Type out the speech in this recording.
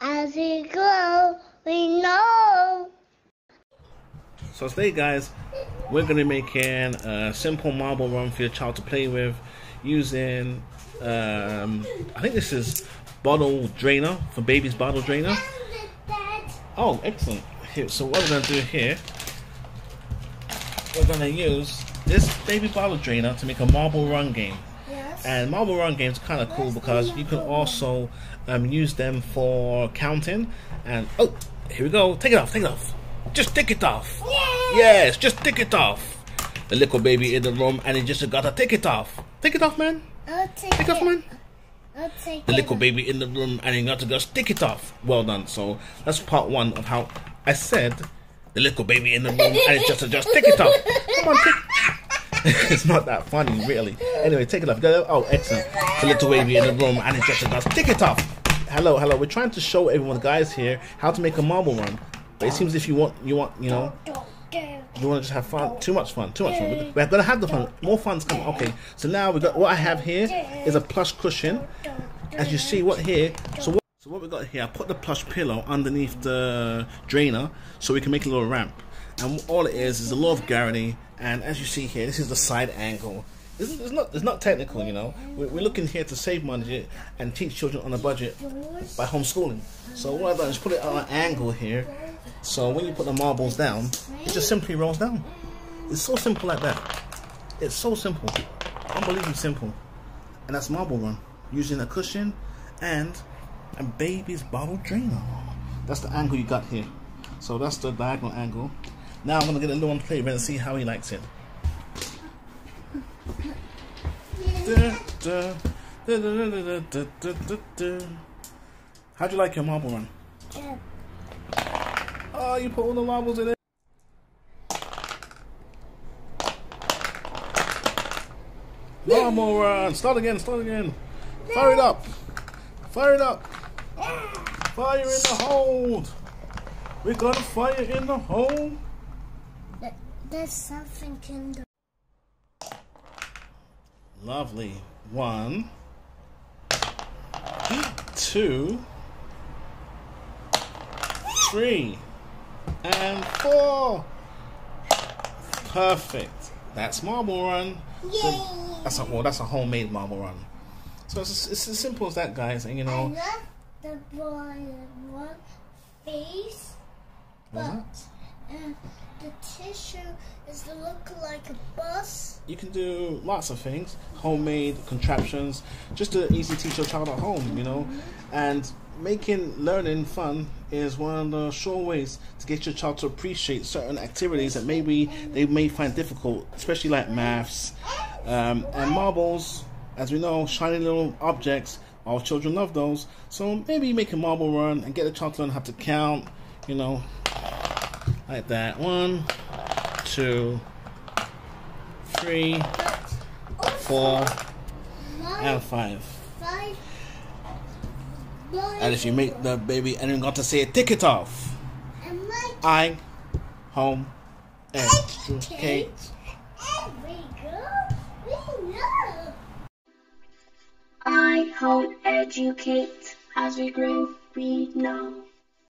As we grow, we know. So today, guys, we're going to be making a simple marble run for your child to play with using, I think this is bottle drainer, for baby's bottle drainer. Oh, excellent. Here, so what we're going to do here, we're going to use this baby bottle drainer to make a marble run game. Yes. And marble run games are kind of cool because you can also use them for counting. And oh, here we go. Take it off. Take it off. Just take it off. Yay! Yes, just take it off. The little baby in the room, and he just gotta take it off. Take it off, man. I'll take it off, man. I'll take The little baby in the room, and he got to just take it off. Well done. So that's part one of how I said the little baby in the room, and it's just take it off. Come on, take. It's not that funny, really. Anyway, take it off. Oh, excellent. The little baby in the room, and it just goes take it off. Hello. We're trying to show everyone, guys, here how to make a marble run. But it seems if you want, you want to just have fun. Too much fun. We're gonna have the fun. More fun's coming. Okay. So now we got what I have here is a plush cushion. As you see, what here. So what we got here? I put the plush pillow underneath the drainer so we can make a little ramp. And all it is a law of gravity. And as you see here, this is the side angle. It's not technical, you know. We're looking here to save money and teach children on a budget by homeschooling. So what I've done is put it on an angle here. So when you put the marbles down, it just simply rolls down. It's so simple like that. It's so simple. Unbelievably simple. And that's marble run. Using a cushion and a baby's bottle drainer. That's the angle you got here. So that's the diagonal angle. Now I'm going to get a little one to play with and see how he likes it. How'd you like your marble run? Yeah. Oh, you put all the marbles in it. Marble run. Start again. Fire it up. Fire in the hold. We got a fire in the hole. There's something in the... Lovely. 1, 2, 3, and 4. Perfect. That's marble run. Yay! That's a homemade marble run. So it's as simple as that, guys. And you know. I love the one face, but the tissue is to look like a bus. You can do lots of things, homemade contraptions, just to easily teach your child at home, you know. And making learning fun is one of the sure ways to get your child to appreciate certain activities that maybe they may find difficult, especially like maths. And marbles, as we know, shiny little objects, all children love those. So maybe make a marble run and get the child to learn how to count, you know, like that. 1, 2, 3, 4, and 5. And if you make the baby and then got to say it, take it off. I home educate. I home educate. As we grow, we know.